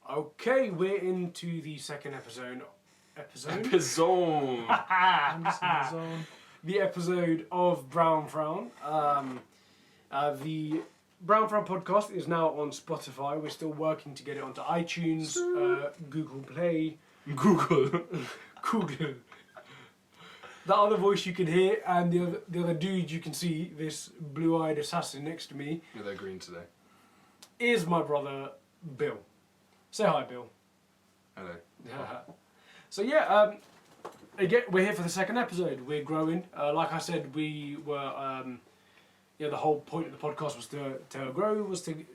Okay, we're into the second episode. Episode. The episode of Frown. The Frown podcast is now on Spotify. We're still working to get it onto iTunes, Google Play, Google. The other voice you can hear, and the other dude you can see, this blue-eyed assassin next to me. Yeah, they're green today. Is my brother Bill. Say hi, Bill. Hello. So yeah, again, we're here for the second episode. We're growing. Like I said, we were, the whole point of the podcast was to grow, was to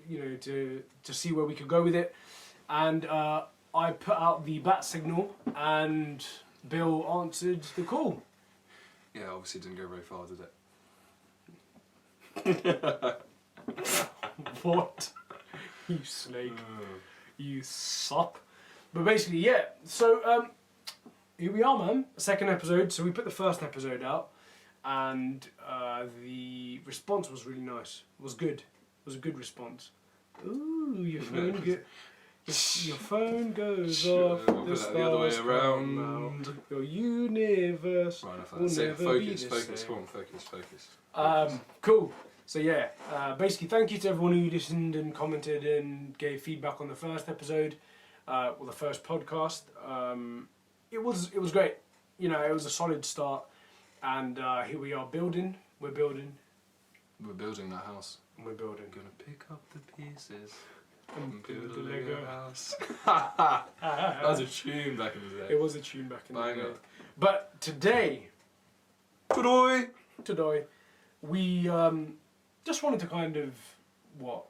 see where we could go with it. And I put out the bat signal, and Bill answered the call. Yeah, obviously didn't go very far, did it? What? You snake. You sop. But basically, yeah. So, here we are, man. Second episode. So we put the first episode out, and the response was really nice. It was good. It was a good response. Ooh, your phone your phone goes off. The other way around. Your universe. Right, will never be the focus. same. Come on, focus. Cool. So yeah, basically thank you to everyone who listened and commented and gave feedback on the first episode, or the first podcast. It was great. You know, it was a solid start, and here we are building. We're building that house. We're building. Gonna pick up the pieces And build a Lego Lego house. That was a tune back in the day. It was a tune back in the Banger. day. But today, we just wanted to kind of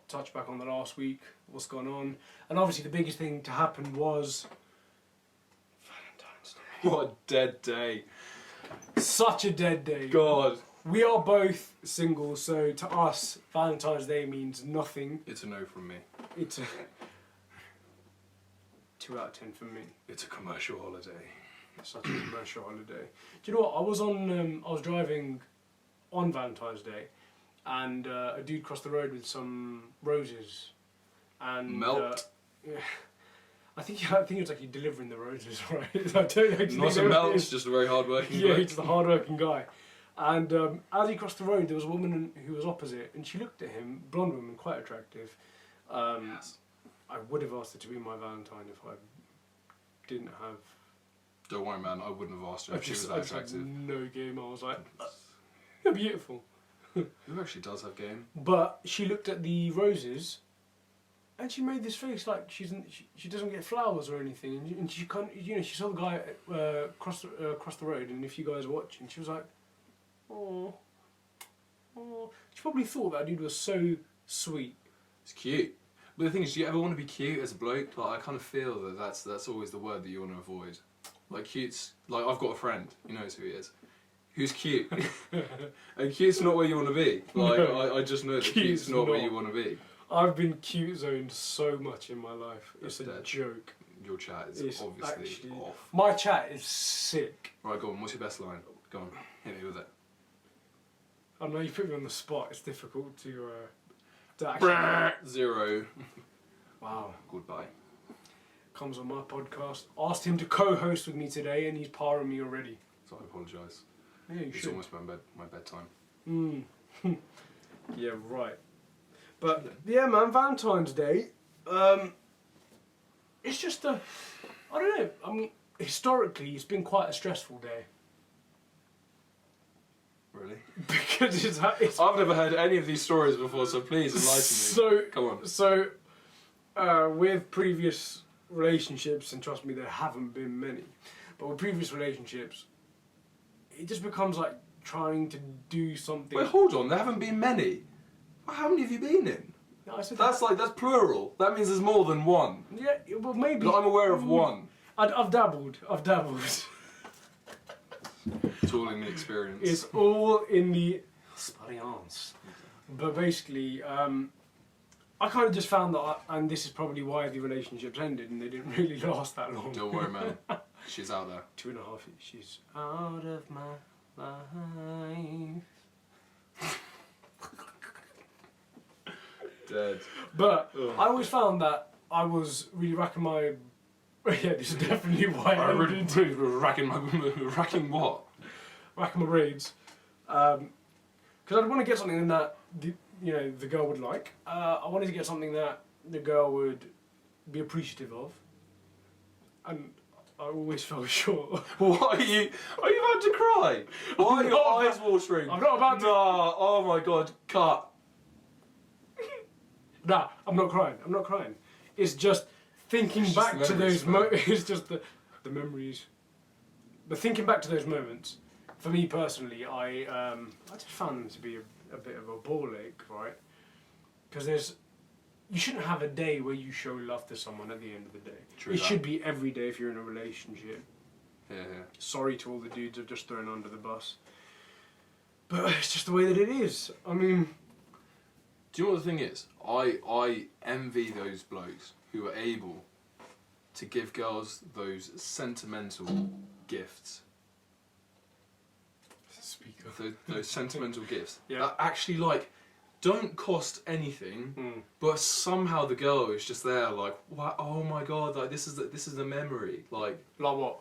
touch back on the last week, what's gone on, and obviously the biggest thing to happen was Valentine's Day. What a dead day. Such a dead day. God. We are both single, so to us, Valentine's Day means nothing. It's a no from me. It's a 2 out of 10 for me. It's a commercial holiday. It's such a commercial holiday. Do you know what? I was driving on Valentine's Day, and a dude crossed the road with some roses, and Melt. Yeah, I think it was like he delivering the roses, right? I don't actually Not a know melt, what it is. just a very hard working Yeah, bloke. he's a hard-working guy. And as he crossed the road, there was a woman who was opposite, and she looked at him, blonde woman, quite attractive. Yes. I would have asked her to be my Valentine if I didn't have. Don't worry, man. I wouldn't have asked her if she was that attractive. Had no game. I was like, you're beautiful. Who actually does have game? But she looked at the roses, and she made this face like she doesn't get flowers or anything, and she can't. She saw the guy cross the road, and if you guys are watching, she was like, oh. She probably thought that dude was so sweet. It's cute. But the thing is, do you ever want to be cute as a bloke? Like, I kind of feel that that's always the word that you want to avoid. Like, cute's... Like, I've got a friend, he knows who he is, who's cute. And cute's not where you want to be. Like, no, I just know that cute's not where you want to be. I've been cute zoned so much in my life. It's That's a dead. joke. Your chat is It's obviously actually off. My chat is sick. Right, go on, what's your best line? Go on, hit me with it. I know you put me on the spot. It's difficult to actually. 0. Wow. Goodbye. Comes on my podcast. Asked him to co-host with me today, and he's parring me already. So I apologise. Yeah, you It's should. almost my bedtime. Yeah, right. But yeah, man, Valentine's Day. It's just I don't know. I mean, historically, it's been quite a stressful day. Really? Because it's I've never heard any of these stories before, so please enlighten me. Come on. So, with previous relationships, and trust me, there haven't been many, but with previous relationships, it just becomes like trying to do something. Wait, hold on, there haven't been many. Well, how many have you been in? No, I said That's plural. That means there's more than one. yeah, well maybe. But I'm aware of one. I've dabbled. It's all in the experience. It's all in the experience. But basically, I kind of just found that, and this is probably why the relationships ended, and they didn't really last that long. Don't worry, man. She's out there. 2.5 years. She's out of my life. Dead. But I always found that I was really racking my. Yeah, this is definitely why I I really, did really was racking what? racking my brains. Because I'd want to get something that the girl would like. I wanted to get something that the girl would be appreciative of, and I always fell short. What are you? Are you about to cry? Why are your eyes watering? I'm not about to. Nah, oh my god, cut. Nah, I'm not crying. I'm not crying. It's just thinking It's just back the to those memories, It's just the memories. But thinking back to those moments, for me personally, I just found them to be a bit of a ball ache, right? Because you shouldn't have a day where you show love to someone at the end of the day. True It that. should be every day if you're in a relationship. Yeah. Sorry to all the dudes I've just thrown under the bus. But it's just the way that it is. I mean... Do you know what the thing is? I envy those blokes who are able to give girls those sentimental gifts. Speaker. Those sentimental gifts Yeah. that actually don't cost anything, Mm. but somehow the girl is just there like, wow, oh my god, like this is the memory. Like what?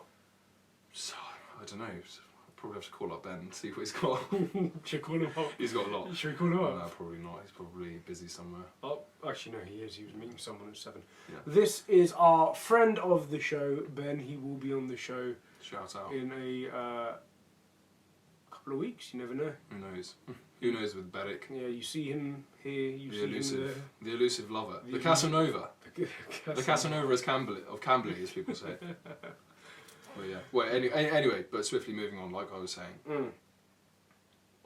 so, I don't know. I'll probably have to call up Ben and see what he's got. Should we call him up? He's got a lot. Should we call him up? No, probably not. He's probably busy somewhere. Oh, actually no, he is. He was meeting someone at 7. Yeah. This is our friend of the show, Ben. He will be on the show Shout out. in a couple of weeks. You never know. Who knows? Who knows with Beric? Yeah, you see him here. You The see him the elusive lover. The The Casanova. there. The Casanova of Camberley, as people say. Well, yeah. Well, anyway, but swiftly moving on, like I was saying. Mm.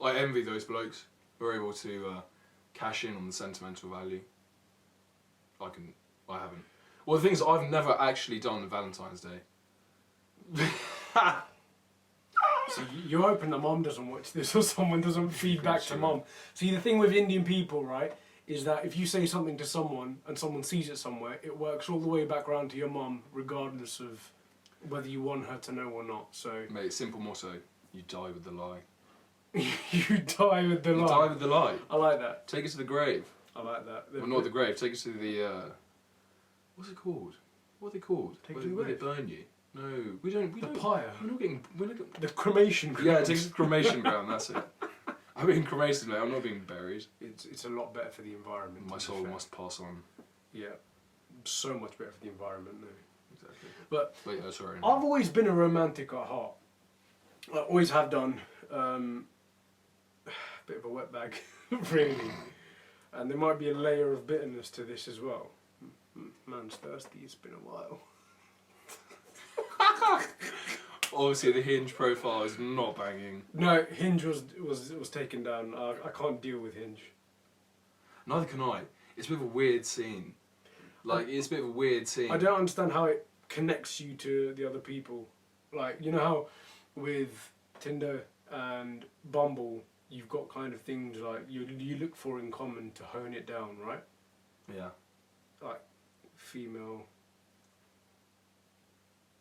I envy those blokes who are able to cash in on the sentimental value. I haven't. Well, the thing is, I've never actually done Valentine's Day. So you're hoping that mom doesn't watch this or someone doesn't feed back to Sure. mom. See, the thing with Indian people, right, is that if you say something to someone and someone sees it somewhere, it works all the way back around to your mom, regardless of whether you want her to know or not. So Mate, simple motto: you die with the lie. you die with the You lie. die with the lie. I like that. Take it to the grave. I like that. Well, not the grave. Take it to the. What's it called? What are they called? Take it Where to the where they grave? burn you? No, we don't. The pyre. We're not getting. The cremation ground. Yeah, take it to the cremation ground. That's it. I'm being cremated, mate. I'm not being buried. It's a lot better for the environment. My to be soul fair. must pass on. Yeah, so much better for the environment. No. Exactly. But yeah, sorry. I've always been a romantic at heart. I always have done. Bit of a wetbag, really. And there might be a layer of bitterness to this as well. Man's thirsty. It's been a while. Obviously, the Hinge profile is not banging. No, Hinge was taken down. I can't deal with Hinge. Neither can I. It's a bit of a weird scene. Like, it's a bit of a weird scene. I don't understand how it connects you to the other people. Like, you know how with Tinder and Bumble, you've got kind of things like you look for in common to hone it down, right? Yeah. Like female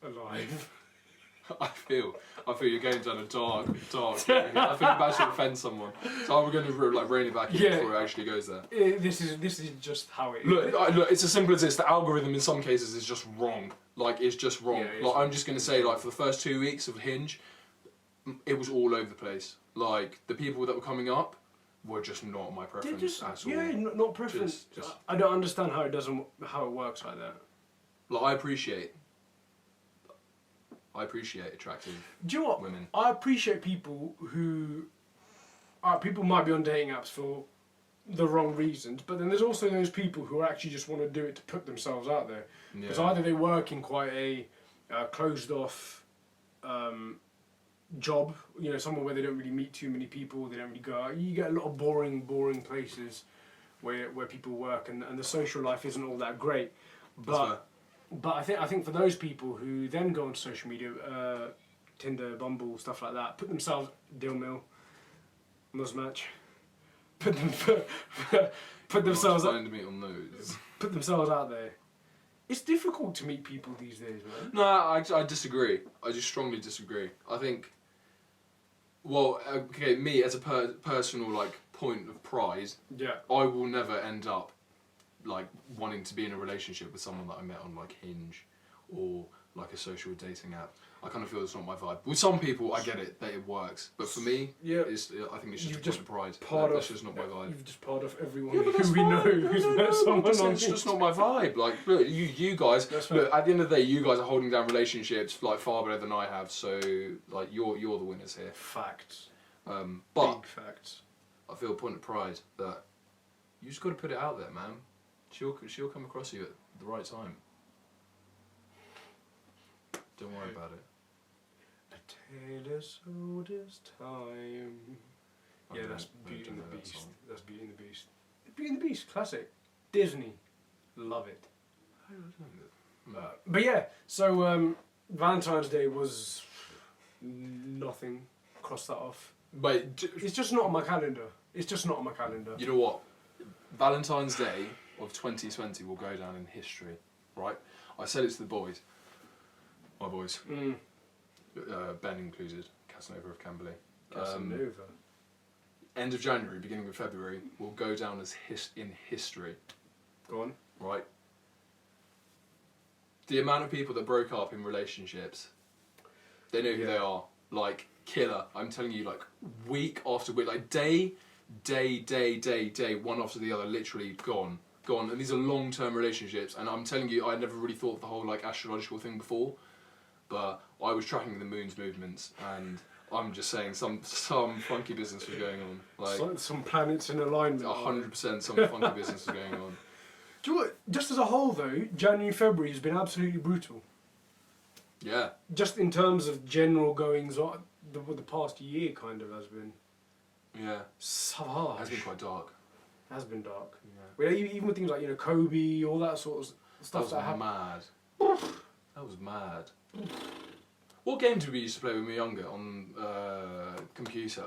alive. I feel you're going down a dark. I think I'm about to offend someone, so I'm going to rein it back in Yeah. before it actually goes there. This is just how it is. Look, it's as simple as this. The algorithm in some cases is just wrong. Like, it's just wrong. Yeah, it is like, wrong. I'm just going to say, like, for the first 2 weeks of Hinge, it was all over the place. Like, the people that were coming up were just not my They're preference just at all. yeah, not preference. Just- I don't understand how it works like that. Like, I appreciate attractive Do you know what? women. I appreciate people who people might be on dating apps for the wrong reasons, but then there's also those people who actually just want to do it to put themselves out there. Because Yeah. either they work in quite a closed off job, you know, somewhere where they don't really meet too many people, they don't really go out. You get a lot of boring places where people work, and the social life isn't all that great. But I think for those people who then go on social media, Tinder, Bumble, stuff like that, put themselves Dilmill, Muzmatch, put themselves Find me on those. put themselves out there. It's difficult to meet people these days, man. No, I disagree. I just strongly disagree. I think, well, okay, me as a personal, like, point of pride, Yeah. I will never end up like wanting to be in a relationship with someone that I met on like Hinge or like a social dating app. I kind of feel it's not my vibe. With some people, I get it that it works, but for me, Yeah. I think it's just a point of pride. That's just not my vibe. You've just part of everyone Yeah, but that's who we know fine. who's met someone on It's just not my vibe. Like, look, you guys. That's Look, at the end of the day, you guys are holding down relationships like far better than I have. So, like, you're the winners here. Facts. But Big facts. I feel a point of pride that you just got to put it out there, man. She'll come across you at the right time. Don't worry about it. A tale as old as time. Yeah, that's Beauty and the Beast. That's Beauty and the Beast. Beauty and the Beast, classic. Disney. Love it. But yeah, so Valentine's Day was nothing. Cross that off. But It's just not on my calendar. It's just not on my calendar. you know what? Valentine's Day of 2020 will go down in history, right? I said it to the boys. My boys. Ben included, Casanova of Camberley. Casanova. End of January, beginning of February, will go down as in history, Go on. right? The amount of people that broke up in relationships, they know who they are. Like, killer. I'm telling you, like, week after week, like, day, one after the other, literally gone. And these are long-term relationships, and I'm telling you, I never really thought of the whole, like, astrological thing before, but I was tracking the moon's movements, and I'm just saying some funky business was going on. Like, some planets in alignment. 100% some funky business was going on. Do you know what? Just as a whole, though, January, February has been absolutely brutal. Yeah. Just in terms of general goings on, the past year kind of has been Yeah. savage. It has been quite dark. Has been dark. Yeah. Well, even with things like, Kobe, all that sort of stuff That was happened. mad. That was mad. What game did we used to play when we were younger on computer?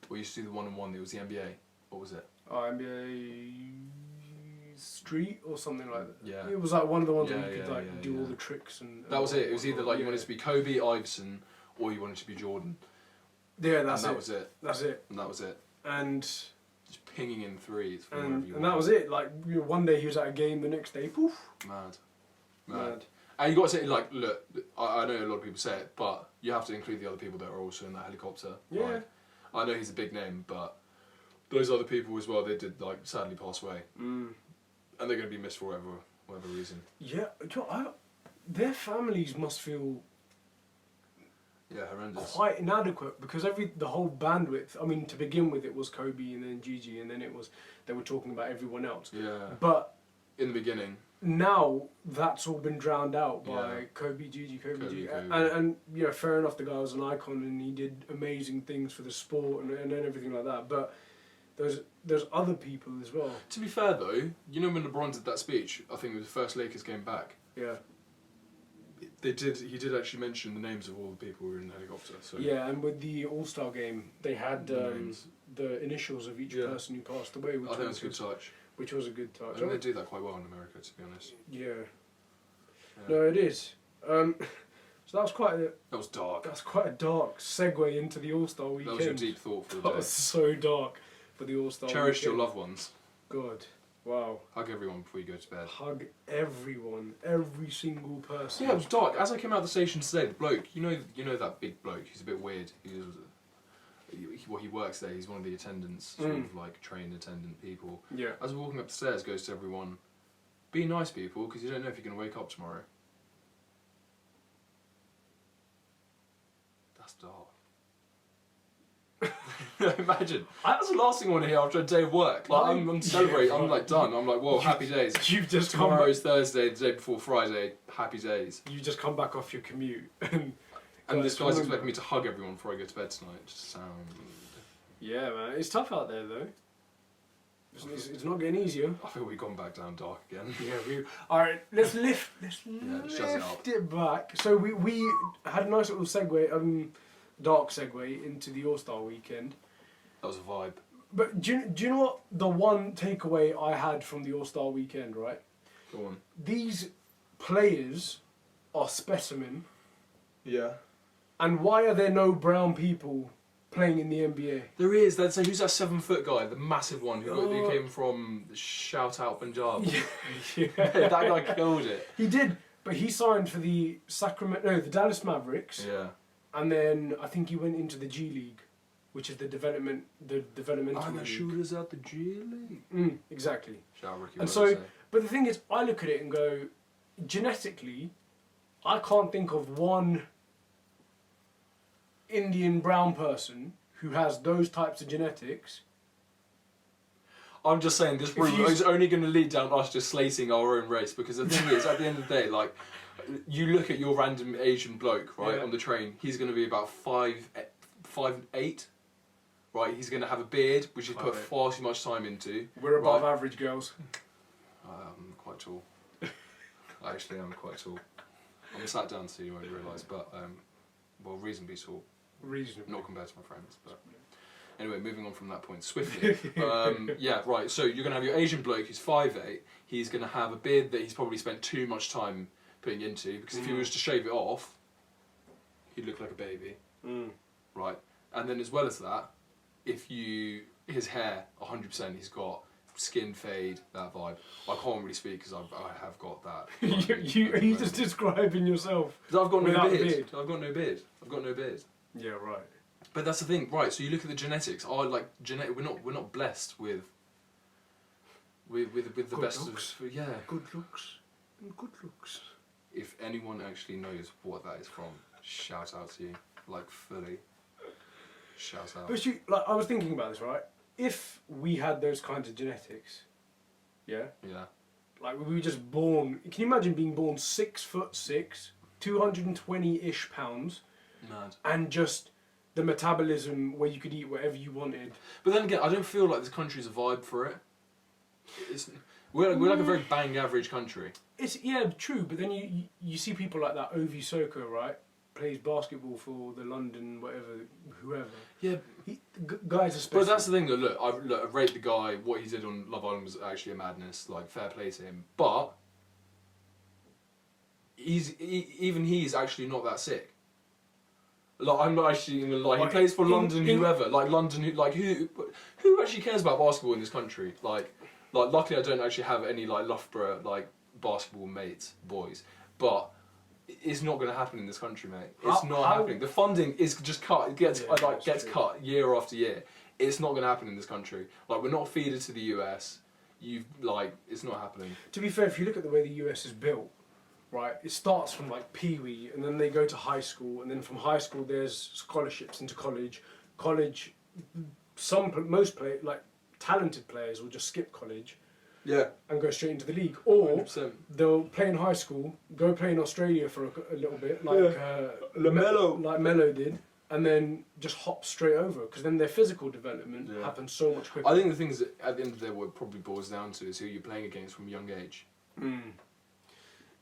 We used to do the 1-on-1. It was the NBA. What was it? NBA Street or something like that. Yeah. It was like one of the ones where Yeah, you could yeah, do yeah. all the tricks and. That was it. It was either like you yeah. wanted to be Kobe, Iverson, or you wanted to be Jordan. Yeah, that's and it. that was it. That's it. And that was it. And Just pinging in threes from wherever you and that was it. Like one day he was at a game, the next day, poof. Mad. And you got to say, like, look, I know a lot of people say it, but you have to include the other people that are also in that helicopter. Yeah. Like, I know he's a big name, but those other people as well, they did, like, sadly pass away. And they're going to be missed for whatever reason. Yeah, their families must feel Yeah, horrendous. quite inadequate because the whole bandwidth. I mean, to begin with, it was Kobe and then Gigi, and then they were talking about everyone else. Yeah. But In the beginning. now that's all been drowned out by Yeah. Kobe, Gigi, Gigi. Kobe. And fair enough, the guy was an icon and he did amazing things for the sport and everything like that. But there's other people as well. To be fair, though, you know when LeBron did that speech, I think it was the first Lakers game back, Yeah. he did actually mention the names of all the people who were in the helicopter. So Yeah, and with the All-Star game, they had the initials of each person who passed away, I think that's a good touch. which was a good touch. I think they do that quite well in America, to be honest. Yeah. No, it is. So that was That was dark. that's quite a dark segue into the All-Star weekend. That was your deep thought for the That day. was so dark for the All-Star Cherish your weekend. loved ones. God. Wow. Hug everyone before you go to bed. Hug everyone. Every single person. Yeah, it was dark. As I came out of the station today, the bloke, you know that big bloke, he's a bit weird. He works there, he's one of the attendants, sort of like trained attendant people. Yeah. As we're walking up the stairs, goes to everyone, be nice people, because you don't know if you're going to wake up tomorrow. That's dark. Imagine. That's the last thing I want to hear after a day of work. Like, I'm celebrating, I'm like done. I'm like, whoa, happy days. You've just Tomorrow is Thursday, the day before Friday, happy days. You just come back off your commute And this guy's expecting me to hug everyone before I go to bed tonight. Just sound... Yeah, man. It's tough out there, though. It's not getting easier. I feel we've gone back down dark again. Yeah, alright, let's lift it back. So we had a nice little segue, dark segue into the All-Star weekend. That was a vibe. But do you know what the one takeaway I had from the All-Star weekend, right? Go on. These players are specimen. Yeah. And why are there no brown people playing in the NBA. There is. They'd say, who's that 7 foot guy, the massive one who came from Shout Out Punjab? Yeah. That guy killed it. He did, but he signed for the the Dallas Mavericks. Yeah. And then I think he went into the G League, which is the developmental I got league. shooters out the G League. Exactly. Shout out Ricky. And so, but the thing is, I look at it and go, genetically, I can't think of one Indian brown person who has those types of genetics. I'm just saying this room is only going to lead down us just slating our own race, because the thing is, at the end of the day, like, you look at your random Asian bloke, right, on the train, he's going to be about 5'8", right? He's going to have a beard, which he's put far too much time into. We're above average girls. I'm quite tall. Actually, I'm quite tall. I'm sat down so you won't realise, but, well, reasonably tall. Reasonably. Not compared to my friends, but... Anyway, moving on from that point swiftly. Yeah, right, so you're going to have your Asian bloke who's 5'8", he's going to have a beard that he's probably spent too much time putting into, because if he was to shave it off, he'd look like a baby. Right, and then as well as that, his hair, 100% he's got skin fade, that vibe. I can't really speak because I have got that. Are you just describing yourself? Because I've got no without beard. beard. I've got no beard. I've got no beard. Yeah, right. But that's the thing, right? So you look at the genetics. We're not blessed with the Good best looks. of yeah. Good looks. And good looks. If anyone actually knows what that is from, shout out to you, like fully. Shout out. But I was thinking about this, right? If we had those kinds of genetics, yeah, like we were just born. Can you imagine being born 6'6", 220-ish pounds, Mad. and just the metabolism where you could eat whatever you wanted? But then again, I don't feel like this country's a vibe for it. We're like a very bang average country. It's true. But then you see people like that Ovi Soko, right? Plays basketball for the London whoever. Yeah, guys are special. but that's the thing. Though, I rate the guy. What he did on Love Island was actually a madness. Like, fair play to him. But even he's actually not that sick. Like, I'm not actually gonna lie. He plays for London, whoever. Like London, who actually cares about basketball in this country? Like luckily I don't actually have any like Loughborough like basketball mates, boys. But it's not going to happen in this country, mate. It's not happening. The funding is just cut. It gets cut year after year. It's not going to happen in this country. Like, we're not feeded to the US. It's not happening. To be fair, if you look at the way the US is built, right, it starts from like pee-wee, and then they go to high school, and then from high school there's scholarships into college. College, like talented players will just skip college. Yeah. And go straight into the league, or 100%. they'll play in high school, go play in Australia for a little bit, like like Melo did, and then just hop straight over, because then their physical development happens so much quicker. I think the thing is that at the end of the day, what it probably boils down to is who you're playing against from a young age.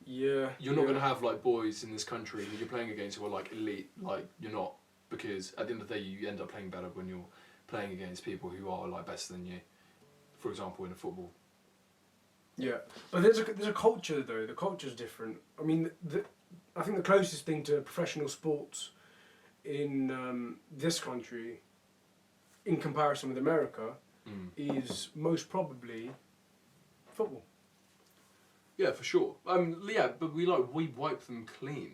Yeah. You're not going to have like boys in this country who you're playing against who are like elite. Like, you're not, because at the end of the day, you end up playing better when you're playing against people who are like better than you. For example, in a football. Yeah, but there's a culture though. The culture's different. I mean, I think the closest thing to professional sports in this country, in comparison with America, is most probably football. Yeah, for sure. But we wipe them clean.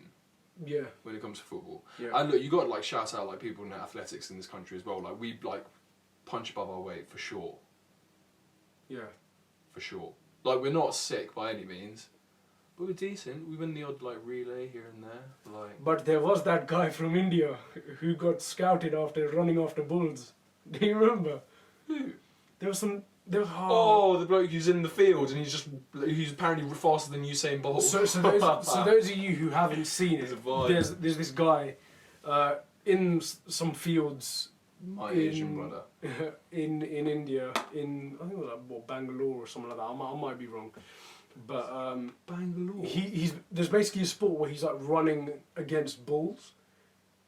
Yeah. When it comes to football. Yeah. And look, you got to like shout out like people in athletics in this country as well. Like, we like punch above our weight for sure. Yeah. For sure. Like, we're not sick by any means, but we're decent. We win the odd like relay here and there. Like. But there was that guy from India who got scouted after running after bulls. Do you remember? Who? There was the bloke who's in the field and he's apparently faster than Usain Bolt. So those of you who haven't seen it, there's this guy in some fields. My Asian brother. in India, I think it was like Bangalore or something like that. I might be wrong, but Bangalore. There's basically a sport where he's like running against bulls,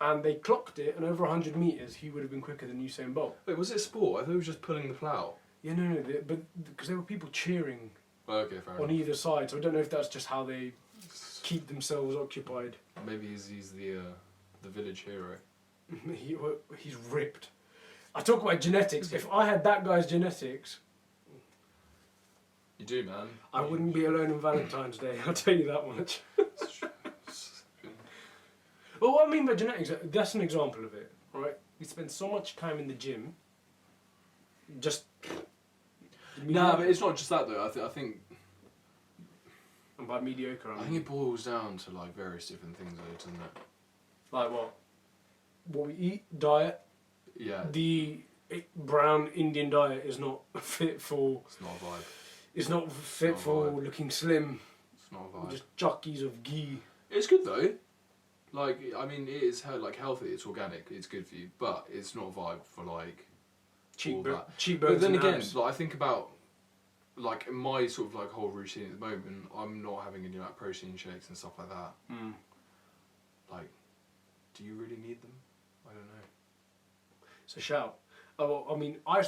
and they clocked it, and over 100 meters he would have been quicker than Usain Bolt. Wait, was it a sport? I thought it was just pulling the plough. Yeah, no, but because there were people cheering Okay, fair on enough. either side, so I don't know if that's just how they keep themselves occupied. Maybe he's the village hero. He's ripped. I talk about genetics. If I had that guy's genetics, You do, man. I wouldn't be alone on Valentine's Day. I'll tell you that much. Well, what I mean by genetics, that's an example of it, right? We spend so much time in the gym, just... Nah, but it's not just that though. I think... And by mediocre, I think it boils down to like various different things though, doesn't it? Like what? What we eat, diet. Yeah. The brown Indian diet is not fit for... It's not a vibe. It's not fit Not a for vibe. looking slim. It's not a vibe. Just jockeys of ghee. It's good though. Like, I mean, it is like healthy. It's organic. It's good for you, but it's not a vibe for like all that. Cheap birds But then and again, abs. like I think about like my sort of like whole routine at the moment. I'm not having any like protein shakes and stuff like that. Mm. Like, do you really need them? I don't know. It's a shout. Oh, well, I mean, I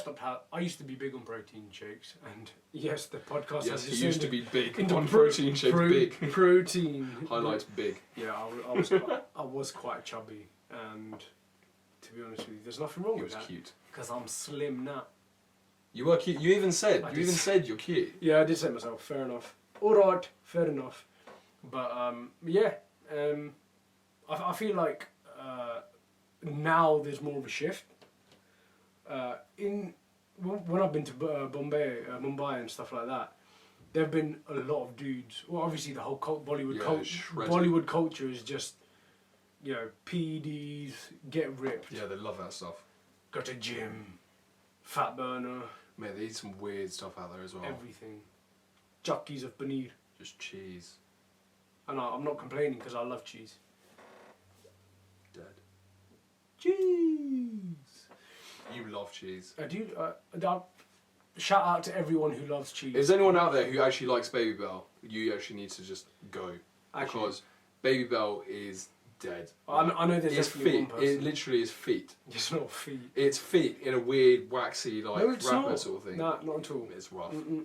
used to be big on protein shakes, and yes, the podcast Yes, has he used to be big into on protein shakes. Big protein. highlights big. Yeah, I was quite chubby, and to be honest with you, there's nothing wrong He with was that. cute. Because I'm slim now. You were cute. You even said. I You did even say- said you're cute. Yeah, I did say myself. Fair enough. All right, fair enough. But yeah, I feel like now there's more of a shift. When I've been to Mumbai and stuff like that, there have been a lot of dudes. Well, obviously the whole Shredded. Bollywood culture is just, you know, PEDs, get ripped, Yeah, they love that stuff. go to gym, fat burner, Mate, they eat some weird stuff out there as well. everything, jockeys of paneer. Just cheese. And I'm not complaining because I love cheese. Dead. Cheese. You love cheese. I do. Shout out to everyone who loves cheese. If there's anyone out there who actually likes Baby Bell, you actually need to just go. Actually, Because Baby Bell is dead. I know there's It's definitely feet. one person. It literally is feet. It's not feet. It's feet in a weird, waxy, like, No, it's wrapper not. sort of thing. Nah, not at all. It's rough. Mm-mm.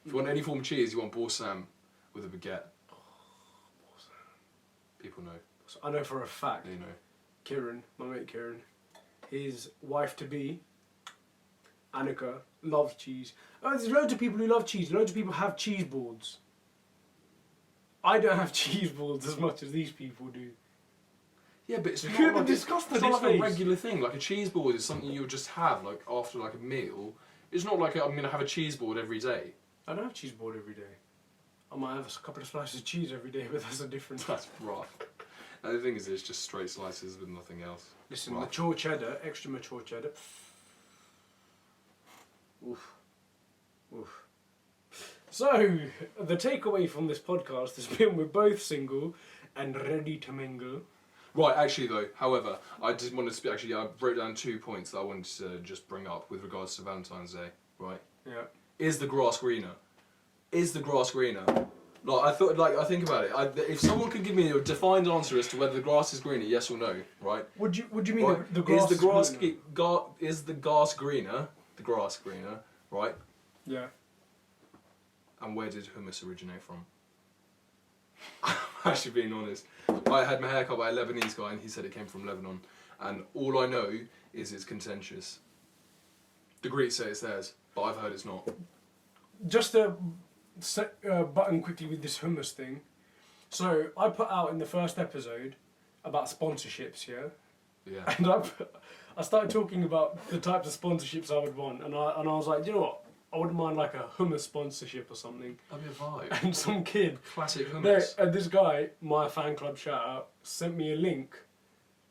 If you want any form of cheese, you want balsam with a baguette. People know. So I know for a fact, They know. Kieran, my mate Kieran, his wife-to-be, Annika, loves cheese. Oh, there's loads of people who love cheese. Loads of people have cheese boards. I don't have cheese boards as much as these people do. Yeah, but it's Look not at the like, disgust on it's not his like a face. regular thing. Like a cheese board is something you'll just have like after like a meal. It's not like I'm going to have a cheese board every day. I don't have cheese board every day. I might have a couple of slices of cheese every day, but that's a different... That's rough. And the thing is, it's just straight slices with nothing else. Listen, Rough. mature cheddar, extra mature cheddar. Oof. Oof. So, the takeaway from this podcast has been we're both single and ready to mingle. Right, actually though, however, I just wanted to speak, actually, I wrote down 2 points that I wanted to just bring up with regards to Valentine's Day, right? Yeah. Is the grass greener? Is the grass greener? Like, I think about it. If someone could give me a defined answer as to whether the grass is greener, yes or no, right? Would you mean Right. the grass is the grass greener? is the grass greener? The grass greener, right? Yeah. And where did hummus originate from? I'm actually being honest. I had my hair cut by a Lebanese guy and he said it came from Lebanon. And all I know is it's contentious. The Greeks say it's theirs, but I've heard it's not. Just to set button quickly with this hummus thing. So, I put out in the first episode about sponsorships, yeah? Yeah. And I started talking about the types of sponsorships I would want, and I was like, you know what? I wouldn't mind like a hummus sponsorship or something. That'd be a vibe. And some kid, Classic no, hummus. and this guy, my fan club shout out, sent me a link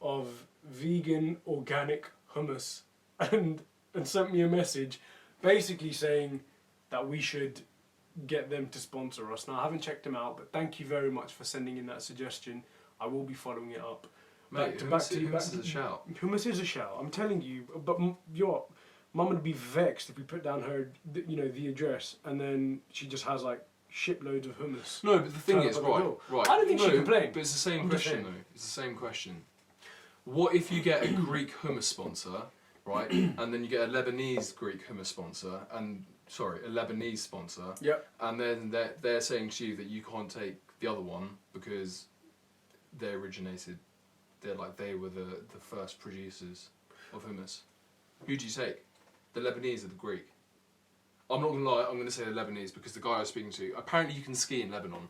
of vegan organic hummus, and sent me a message, basically saying that we should get them to sponsor us. Now I haven't checked them out, but thank you very much for sending in that suggestion. I will be following it up. Mate, hummus is a shout. Hummus is a shout. I'm telling you. But your mum would be vexed if we put down her, the address, and then she just has like shitloads of hummus. No, but the thing Turn is, up at the right, door. right. I don't think she No, complained. But it's the same I'm just question saying. though. It's the same question. What if you get a Greek hummus sponsor, right, and then you get a Lebanese Greek hummus sponsor, and a Lebanese sponsor, Yep. and then they're saying to you that you can't take the other one because they originated they were the first producers of hummus. Who do you take? The Lebanese or the Greek? I'm not gonna lie, I'm gonna say the Lebanese because the guy I was speaking to, apparently you can ski in Lebanon.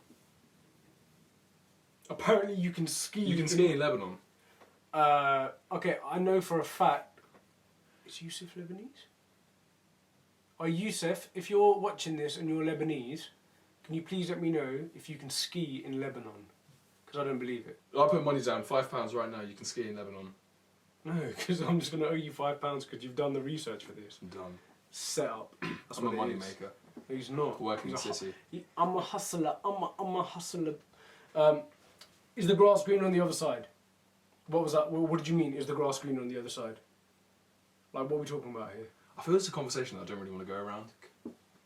Apparently you can ski. You can ski in Lebanon. Okay, I know for a fact. Is Yusuf Lebanese? Oh, Yusuf, if you're watching this and you're Lebanese, can you please let me know if you can ski in Lebanon? Because I don't believe it. I'll put money down, £5 right now, you can ski in Lebanon. No, because I'm just going to owe you £5 because you've done the research for this. I'm done. Set up. That's I'm a what money it is. maker. He's not. Working in He's the city. I'm a hustler. I'm a hustler. Is the grass green on the other side? What was that? What did you mean? Is the grass green on the other side? Like, what are we talking about here? I feel it's a conversation that I don't really want to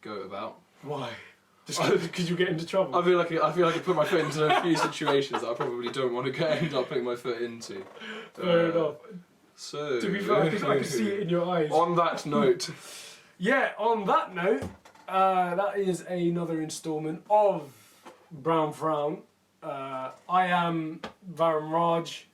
go about. Why? Just because you get into trouble? I feel like I put my foot into a few situations that I probably don't want to end up putting my foot into. Fair enough. So, To be fair, I can see it in your eyes. On that note. Yeah, on that note, that is another instalment of Brown Frown. I am VARUN Raj,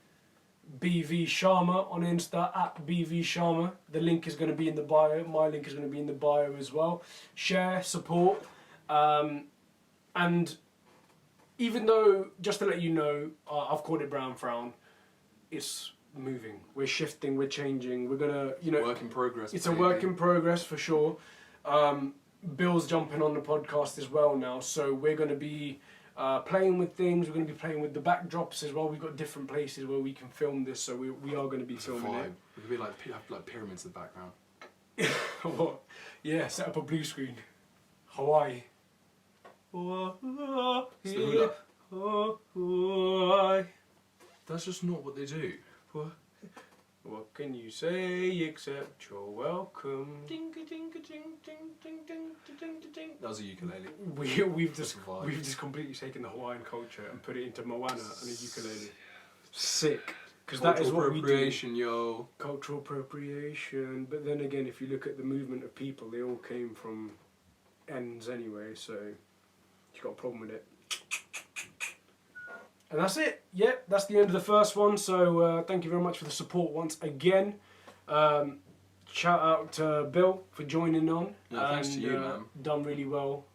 BV Sharma on Insta, at BV Sharma. The link is going to be in the bio. My link is going to be in the bio as well. Share, support. And even though, just to let you know, I've called it Brown Frown, it's moving. We're shifting, we're changing. We're going to, Work in progress. It's baby. a work in progress for sure. Bill's jumping on the podcast as well now, so we're going to be playing with things. We're going to be playing with the backdrops as well. We've got different places where we can film this, so we are going to be filming it. We could be like pyramids in the background. What? Yeah, set up a blue screen. Hawaii. It's the hula. That's just not what they do. What can you say except you're welcome? That was a ukulele. We've just completely taken the Hawaiian culture and put it into Moana and a ukulele. Sick. Because that is what we do. Appropriation, yo. Cultural appropriation. But then again, if you look at the movement of people, they all came from ends anyway, so you've got a problem with it. And that's it. Yep, that's the end of the first one. So thank you very much for the support once again. Shout out to Bill for joining on. Yeah, thanks to you, man. Done really well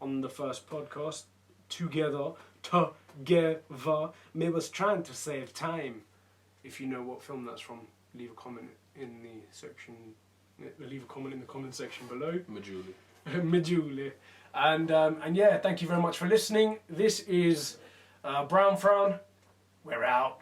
on the first podcast. Together. Me was trying to save time. If you know what film that's from, leave a comment in the section. Leave a comment in the comment section below. Majuli. Majuli. And yeah, thank you very much for listening. This is Brown Frown. We're out.